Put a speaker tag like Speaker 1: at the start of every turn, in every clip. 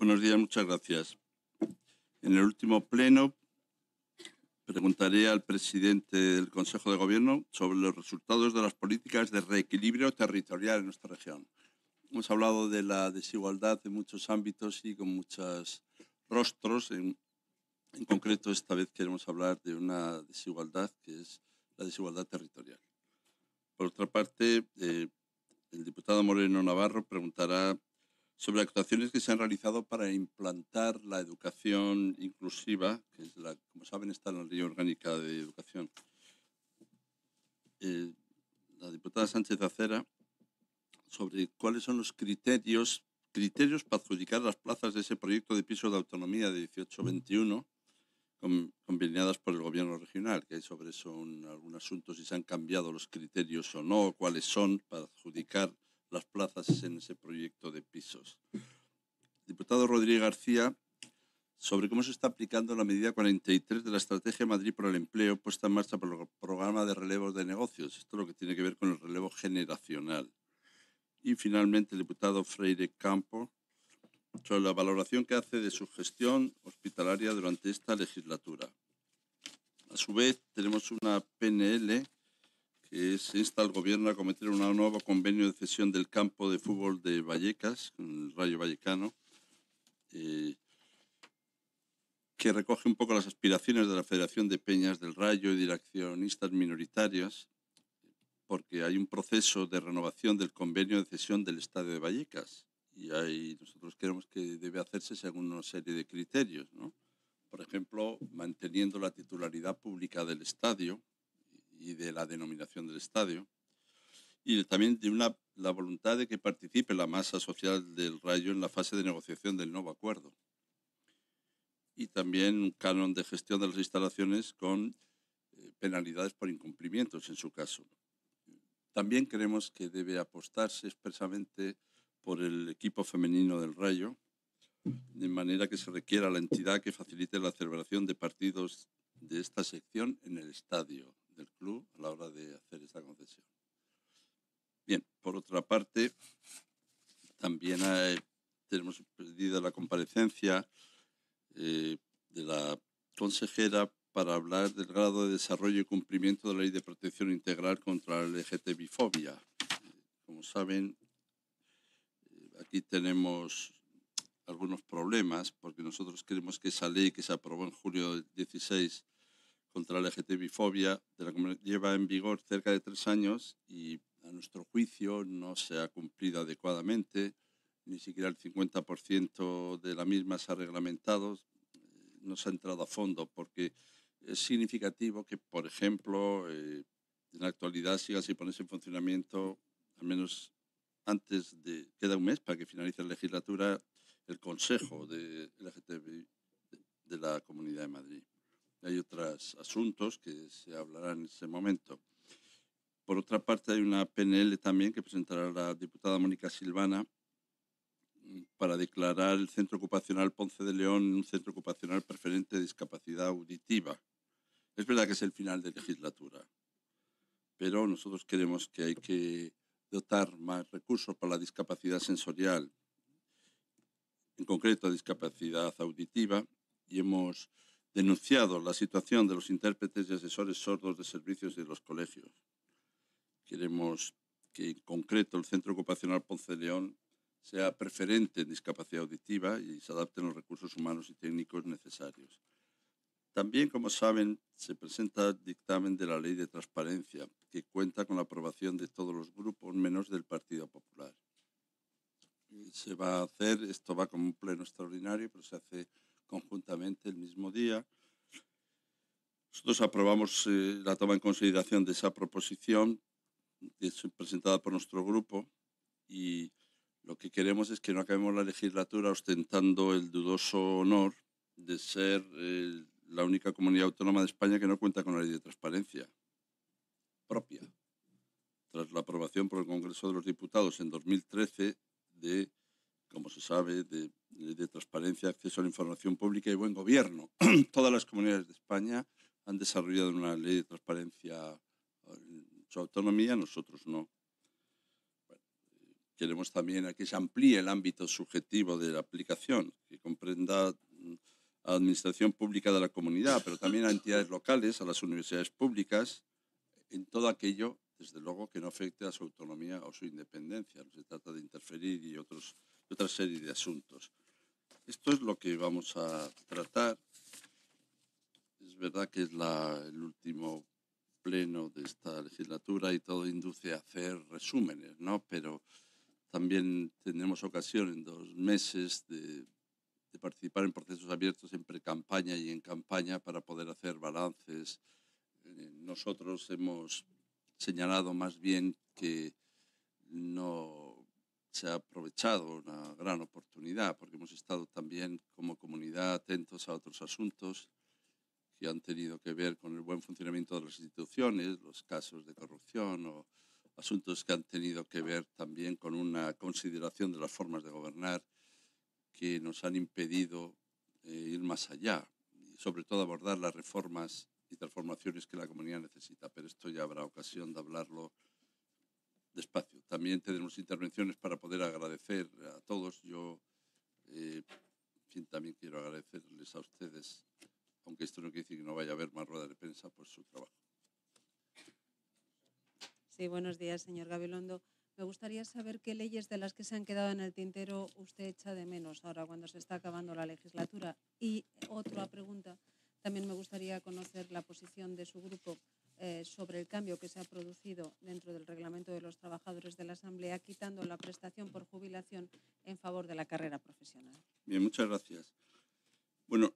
Speaker 1: Buenos días, muchas gracias. En el último pleno preguntaré al presidente del Consejo de Gobierno sobre los resultados de las políticas de reequilibrio territorial en nuestra región. Hemos hablado de la desigualdad en muchos ámbitos y con muchos rostros. En concreto, esta vez queremos hablar de una desigualdad que es la desigualdad territorial. Por otra parte, el diputado Moreno Navarro preguntará sobre actuaciones que se han realizado para implantar la educación inclusiva, que es como saben, está en la Ley Orgánica de Educación. La diputada Sánchez Acera, sobre cuáles son los criterios para adjudicar las plazas de ese proyecto de pisos de autonomía de 18-21, conveniadas por el Gobierno regional, que hay sobre eso algún asunto, si se han cambiado los criterios o no, cuáles son para adjudicar las plazas en ese proyecto de pisos. Diputado Rodríguez García, sobre cómo se está aplicando la medida 43 de la Estrategia Madrid por el Empleo puesta en marcha por el programa de relevos de negocios. Esto es lo que tiene que ver con el relevo generacional. Y finalmente el diputado Freire Campo, sobre la valoración que hace de su gestión hospitalaria durante esta legislatura. A su vez, tenemos una PNL que se insta al Gobierno a cometer un nuevo convenio de cesión del campo de fútbol de Vallecas, con el Rayo Vallecano, que recoge un poco las aspiraciones de la Federación de Peñas del Rayo y de accionistas minoritarios, porque hay un proceso de renovación del convenio de cesión del Estadio de Vallecas y nosotros creemos que debe hacerse según una serie de criterios, ¿no? Por ejemplo, manteniendo la titularidad pública del estadio y de la denominación del estadio, y también de la voluntad de que participe la masa social del Rayo en la fase de negociación del nuevo acuerdo. Y también un canon de gestión de las instalaciones con penalidades por incumplimientos, en su caso. También creemos que debe apostarse expresamente por el equipo femenino del Rayo, de manera que se requiera a la entidad que facilite la celebración de partidos de esta sección en el estadio del club a la hora de hacer esta concesión. Bien, por otra parte, también tenemos pedida la comparecencia de la consejera para hablar del grado de desarrollo y cumplimiento de la Ley de Protección Integral contra la LGTBI-fobia. Como saben, aquí tenemos algunos problemas porque nosotros creemos que esa ley que se aprobó en julio del 16 contra la LGTBI-fobia lleva en vigor cerca de 3 años y a nuestro juicio no se ha cumplido adecuadamente, ni siquiera el 50% de la misma se ha reglamentado, no se ha entrado a fondo porque es significativo que, por ejemplo, en la actualidad siga sin ponerse en funcionamiento, al menos queda un mes para que finalice la legislatura, el Consejo de LGTBI de la Comunidad de Madrid. Hay otros asuntos que se hablarán en ese momento. Por otra parte, hay una PNL también que presentará la diputada Mónica Silvana para declarar el Centro Ocupacional Ponce de León un centro ocupacional preferente de discapacidad auditiva. Es verdad que es el final de legislatura, pero nosotros creemos que hay que dotar más recursos para la discapacidad sensorial, en concreto a discapacidad auditiva, y hemos denunciado la situación de los intérpretes y asesores sordos de servicios de los colegios. Queremos que, en concreto, el Centro Ocupacional Ponce de León sea preferente en discapacidad auditiva y se adapten los recursos humanos y técnicos necesarios. También, como saben, se presenta el dictamen de la Ley de Transparencia, que cuenta con la aprobación de todos los grupos, menos del Partido Popular. Se va a hacer, esto va como un pleno extraordinario, pero se hace conjuntamente el mismo día. Nosotros aprobamos la toma en consideración de esa proposición que es presentada por nuestro grupo y lo que queremos es que no acabemos la legislatura ostentando el dudoso honor de ser la única comunidad autónoma de España que no cuenta con la ley de transparencia propia. Tras la aprobación por el Congreso de los Diputados en 2013 de, como se sabe, de ley de transparencia, acceso a la información pública y buen gobierno. Todas las comunidades de España han desarrollado una ley de transparencia en su autonomía, nosotros no. Bueno, queremos también que se amplíe el ámbito subjetivo de la aplicación, que comprenda a la administración pública de la comunidad, pero también a entidades locales, a las universidades públicas, en todo aquello, desde luego, que no afecte a su autonomía o su independencia. No se trata de interferir y otra serie de asuntos. Esto es lo que vamos a tratar. Es verdad que es el último pleno de esta legislatura y todo induce a hacer resúmenes, ¿no? Pero también tendremos ocasión en 2 meses de participar en procesos abiertos en pre-campaña y en campaña para poder hacer balances. Nosotros hemos señalado más bien que no se ha aprovechado una gran oportunidad, porque hemos estado también como comunidad atentos a otros asuntos que han tenido que ver con el buen funcionamiento de las instituciones, los casos de corrupción o asuntos que han tenido que ver también con una consideración de las formas de gobernar que nos han impedido ir más allá y sobre todo abordar las reformas y transformaciones que la comunidad necesita. Pero esto ya habrá ocasión de hablarlo despacio. También tendremos intervenciones para poder agradecer a todos. Yo en fin, también quiero agradecerles a ustedes, aunque esto no quiere decir que no vaya a haber más ruedas de prensa, por su trabajo.
Speaker 2: Sí, buenos días, señor Gabilondo. Me gustaría saber qué leyes de las que se han quedado en el tintero usted echa de menos ahora cuando se está acabando la legislatura. Y otra pregunta, también me gustaría conocer la posición de su grupo sobre el cambio que se ha producido dentro del reglamento de los trabajadores de la Asamblea, quitando la prestación por jubilación en favor de la carrera profesional.
Speaker 1: Bien, muchas gracias. Bueno,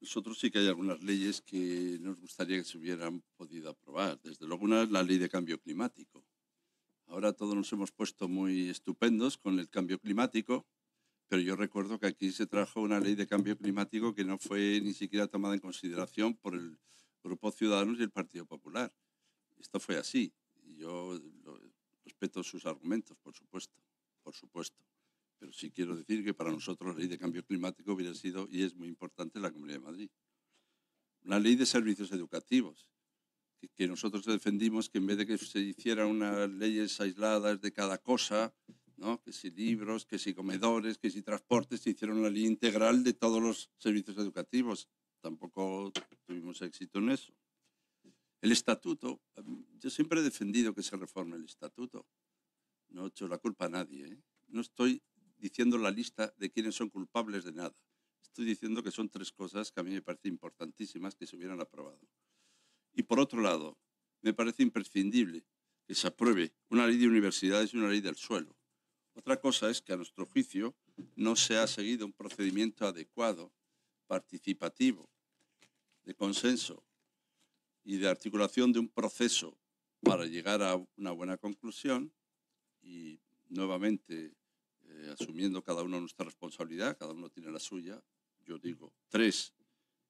Speaker 1: nosotros sí que hay algunas leyes que nos gustaría que se hubieran podido aprobar. Desde luego, una es la ley de cambio climático. Ahora todos nos hemos puesto muy estupendos con el cambio climático, pero yo recuerdo que aquí se trajo una ley de cambio climático que no fue ni siquiera tomada en consideración por el Grupo Ciudadanos y el Partido Popular. Esto fue así. Y yo respeto sus argumentos, por supuesto. Pero sí quiero decir que para nosotros la ley de cambio climático hubiera sido y es muy importante en la Comunidad de Madrid. La ley de servicios educativos, que nosotros defendimos que en vez de que se hicieran unas leyes aisladas de cada cosa, ¿no? Que si libros, que si comedores, que si transportes, se hiciera una ley integral de todos los servicios educativos. Tampoco tuvimos éxito en eso. El estatuto, yo siempre he defendido que se reforme el estatuto. No he hecho la culpa a nadie, ¿eh? No estoy diciendo la lista de quiénes son culpables de nada. Estoy diciendo que son 3 cosas que a mí me parecen importantísimas que se hubieran aprobado. Y por otro lado, me parece imprescindible que se apruebe una ley de universidades y una ley del suelo. Otra cosa es que a nuestro juicio no se ha seguido un procedimiento adecuado, participativo, de consenso y de articulación de un proceso para llegar a una buena conclusión y nuevamente asumiendo cada uno nuestra responsabilidad, cada uno tiene la suya. Yo digo 3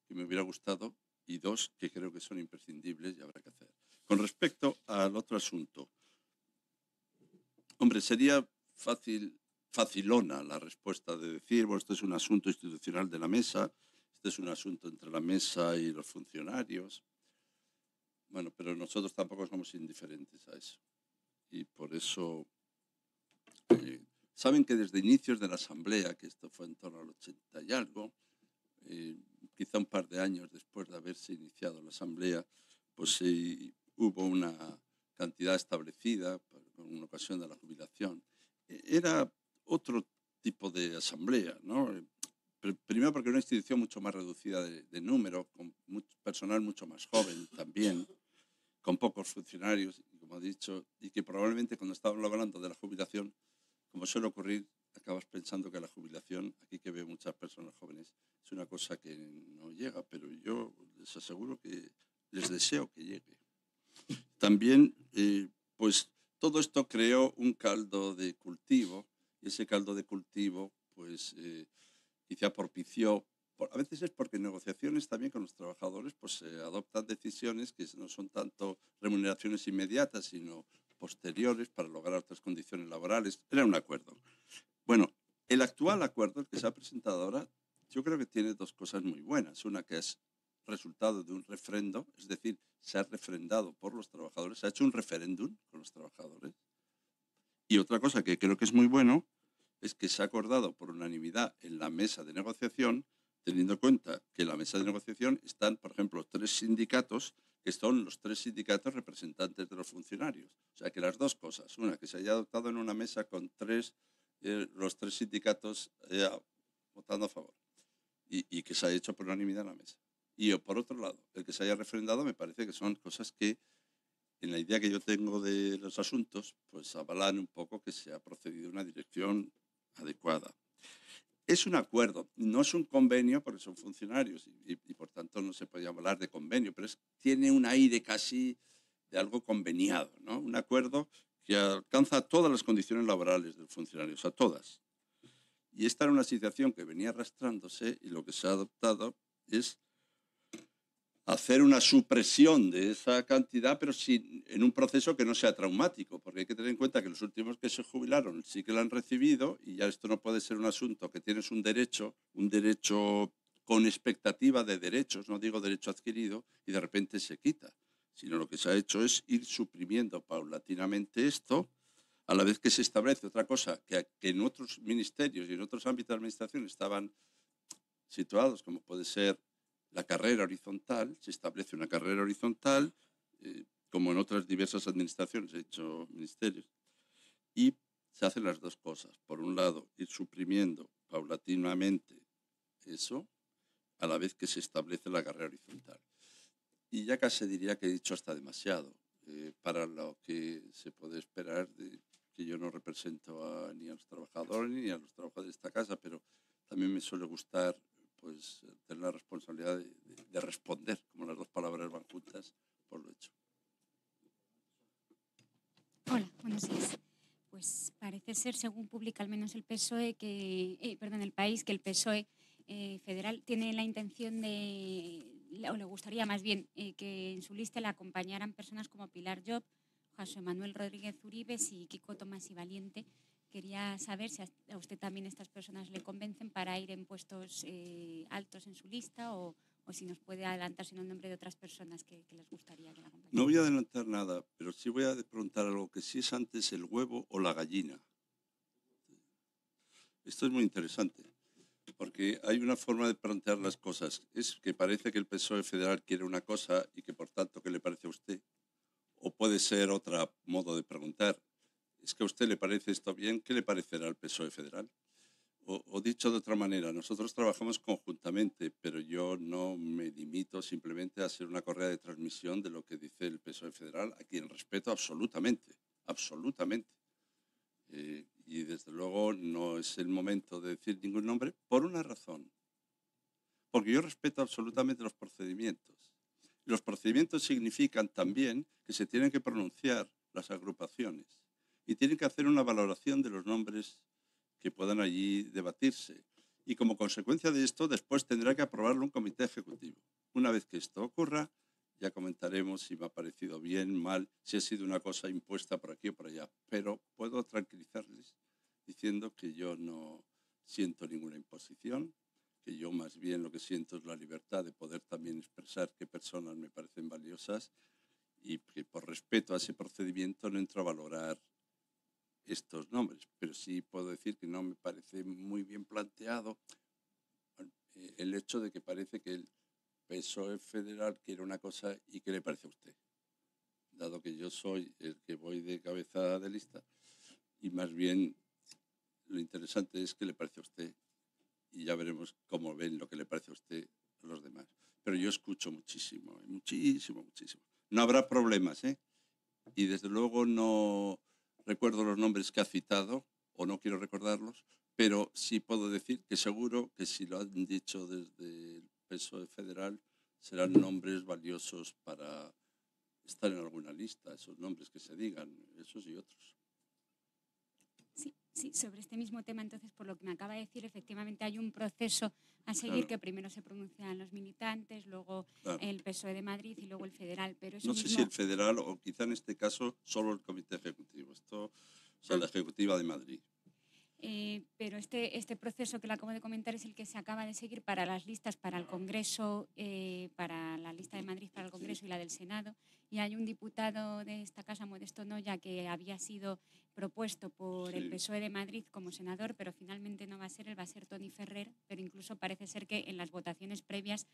Speaker 1: que me hubiera gustado y 2 que creo que son imprescindibles y habrá que hacer. Con respecto al otro asunto, hombre, sería facilona la respuesta de decir, bueno, esto es un asunto institucional de la mesa, este es un asunto entre la mesa y los funcionarios. Bueno, pero nosotros tampoco somos indiferentes a eso. Y por eso, saben que desde inicios de la Asamblea, que esto fue en torno al 80 y algo, quizá un par de años después de haberse iniciado la Asamblea, pues hubo una cantidad establecida en ocasión de la jubilación. Era otro tipo de asamblea, ¿no? Primero porque era una institución mucho más reducida de número, con personal mucho más joven también, con pocos funcionarios, como he dicho, y que probablemente cuando estábamos hablando de la jubilación, como suele ocurrir, acabas pensando que la jubilación, aquí que veo muchas personas jóvenes, es una cosa que no llega, pero yo les aseguro que les deseo que llegue. También, pues todo esto creó un caldo de cultivo y ese caldo de cultivo, pues quizá propició, a veces es porque en negociaciones también con los trabajadores, pues se adoptan decisiones que no son tanto remuneraciones inmediatas, sino posteriores para lograr otras condiciones laborales. Era un acuerdo. Bueno, el actual acuerdo, el que se ha presentado ahora, yo creo que tiene 2 cosas muy buenas. Una que es resultado de un refrendo, es decir, se ha refrendado por los trabajadores, se ha hecho un referéndum con los trabajadores. Y otra cosa que creo que es muy bueno es que se ha acordado por unanimidad en la mesa de negociación, teniendo en cuenta que en la mesa de negociación están, por ejemplo, 3 sindicatos, que son los 3 sindicatos representantes de los funcionarios. O sea, que las dos cosas, una, que se haya adoptado en una mesa con los 3 sindicatos votando a favor y que se haya hecho por unanimidad en la mesa. Y por otro lado, el que se haya refrendado me parece que son cosas que, en la idea que yo tengo de los asuntos, pues avalan un poco que se ha procedido en una dirección adecuada. Es un acuerdo, no es un convenio porque son funcionarios y por tanto no se podía hablar de convenio, pero tiene un aire casi de algo conveniado, ¿no? Un acuerdo que alcanza todas las condiciones laborales del funcionario, o sea, todas. Y esta era una situación que venía arrastrándose y lo que se ha adoptado es hacer una supresión de esa cantidad, pero en un proceso que no sea traumático, porque hay que tener en cuenta que los últimos que se jubilaron sí que lo han recibido y ya esto no puede ser un asunto que tienes un derecho con expectativa de derechos, no digo derecho adquirido, y de repente se quita, sino lo que se ha hecho es ir suprimiendo paulatinamente esto, a la vez que se establece otra cosa que en otros ministerios y en otros ámbitos de administración estaban situados, como puede ser la carrera horizontal, se establece una carrera horizontal, como en otras diversas administraciones, he hecho ministerios, y se hacen las dos cosas. Por un lado, ir suprimiendo paulatinamente eso, a la vez que se establece la carrera horizontal. Y ya casi diría que he dicho hasta demasiado para lo que se puede esperar de que yo no represento ni a los trabajadores ni a los trabajadores de esta casa, pero también me suele gustar pues tener la responsabilidad de responder, como las dos palabras van juntas, por lo hecho.
Speaker 3: Hola, buenos días. Pues parece ser, según publica al menos el PSOE, el País, que el PSOE federal tiene la intención o le gustaría más bien, que en su lista le acompañaran personas como Pilar Job, José Manuel Rodríguez Uribes y Kiko Tomás y Valiente. Quería saber si a usted también estas personas le convencen para ir en puestos altos en su lista o si nos puede adelantar sino el nombre de otras personas que les gustaría que la acompañaran.
Speaker 1: No voy a adelantar nada, pero sí voy a preguntar algo, que si es antes el huevo o la gallina. Esto es muy interesante, porque hay una forma de plantear las cosas. Es que parece que el PSOE federal quiere una cosa y que por tanto, ¿qué le parece a usted? O puede ser otro modo de preguntar. ¿Es que a usted le parece esto bien? ¿Qué le parecerá al PSOE federal? O dicho de otra manera, nosotros trabajamos conjuntamente, pero yo no me limito simplemente a hacer una correa de transmisión de lo que dice el PSOE federal, a quien respeto absolutamente, absolutamente. Y desde luego no es el momento de decir ningún nombre por una razón. Porque yo respeto absolutamente los procedimientos. Los procedimientos significan también que se tienen que pronunciar las agrupaciones y tienen que hacer una valoración de los nombres que puedan allí debatirse. Y como consecuencia de esto, después tendrá que aprobarlo un comité ejecutivo. Una vez que esto ocurra, ya comentaremos si me ha parecido bien, mal, si ha sido una cosa impuesta por aquí o por allá. Pero puedo tranquilizarles diciendo que yo no siento ninguna imposición, que yo más bien lo que siento es la libertad de poder también expresar qué personas me parecen valiosas y que por respeto a ese procedimiento no entro a valorar estos nombres, pero sí puedo decir que no me parece muy bien planteado el hecho de que parece que el PSOE federal quiere una cosa y qué le parece a usted, dado que yo soy el que voy de cabeza de lista y más bien lo interesante es qué le parece a usted y ya veremos cómo ven lo que le parece a usted a los demás. Pero yo escucho muchísimo, muchísimo, muchísimo. No habrá problemas, ¿eh? Y desde luego no recuerdo los nombres que ha citado, o no quiero recordarlos, pero sí puedo decir que seguro que si lo han dicho desde el PSOE federal, serán nombres valiosos para estar en alguna lista, esos nombres que se digan, esos y otros.
Speaker 3: Sí, sobre este mismo tema, entonces, por lo que me acaba de decir, efectivamente hay un proceso a seguir, claro, que primero se pronuncian los militantes, luego claro, el PSOE de Madrid y luego el federal. Pero eso
Speaker 1: no sé si el federal o quizá en este caso solo el comité ejecutivo, o sea, la ejecutiva de Madrid.
Speaker 3: Pero este proceso que le acabo de comentar es el que se acaba de seguir para las listas para el Congreso, para la lista de Madrid para el Congreso y la del Senado. Y hay un diputado de esta casa, Modesto Noya, que había sido propuesto por el
Speaker 1: Sí.
Speaker 3: PSOE de Madrid como senador, pero finalmente no va a ser él, va a ser Toni Ferrer, pero incluso parece ser que en las votaciones previas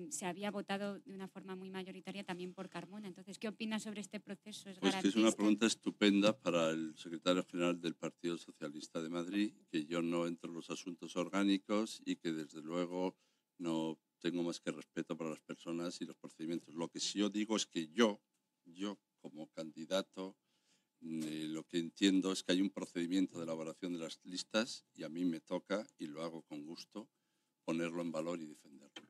Speaker 3: se había votado de una forma muy mayoritaria también por Carmona. Entonces, ¿qué opina sobre este proceso? ¿Es
Speaker 1: Pues que es una
Speaker 3: garantista?
Speaker 1: pregunta estupenda para el secretario general del Partido Socialista de Madrid, que yo no entro en los asuntos orgánicos y que desde luego no tengo más que respeto para las personas y los procedimientos. Lo que sí yo digo es que yo como candidato, lo que entiendo es que hay un procedimiento de elaboración de las listas y a mí me toca, y lo hago con gusto, ponerlo en valor y defenderlo.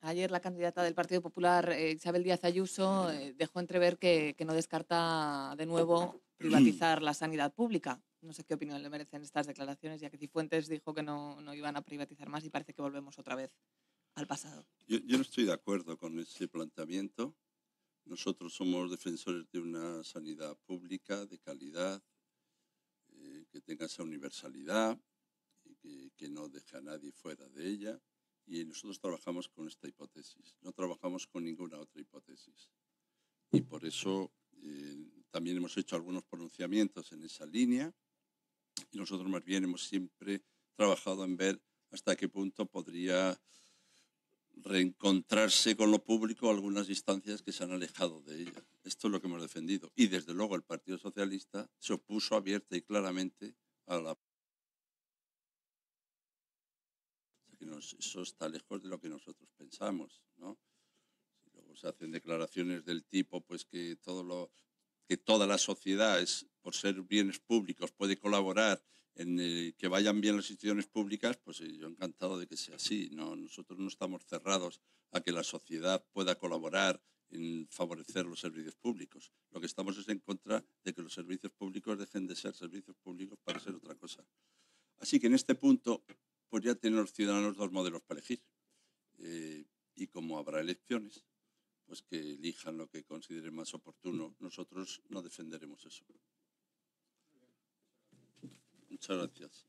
Speaker 4: Ayer la candidata del Partido Popular, Isabel Díaz Ayuso, dejó entrever que no descarta de nuevo privatizar la sanidad pública. No sé qué opinión le merecen estas declaraciones, ya que Cifuentes dijo que no iban a privatizar más y parece que volvemos otra vez al pasado.
Speaker 1: Yo no estoy de acuerdo con ese planteamiento. Nosotros somos defensores de una sanidad pública de calidad, que tenga esa universalidad y que no deje a nadie fuera de ella. Y nosotros trabajamos con esta hipótesis, no trabajamos con ninguna otra hipótesis. Y por eso también hemos hecho algunos pronunciamientos en esa línea y nosotros más bien hemos siempre trabajado en ver hasta qué punto podría reencontrarse con lo público algunas instancias que se han alejado de ella. Esto es lo que hemos defendido. Y desde luego el Partido Socialista se opuso abierta y claramente a la... Eso está lejos de lo que nosotros pensamos, ¿no? Si luego se hacen declaraciones del tipo, pues que toda la sociedad es, por ser bienes públicos, puede colaborar en que vayan bien las instituciones públicas, pues yo encantado de que sea así. No, nosotros no estamos cerrados a que la sociedad pueda colaborar en favorecer los servicios públicos. Lo que estamos es en contra de que los servicios públicos dejen de ser servicios públicos para ser otra cosa. Así que en este punto, pues ya tienen los ciudadanos dos modelos para elegir. Y como habrá elecciones, pues que elijan lo que consideren más oportuno. Nosotros no defenderemos eso. Muchas gracias.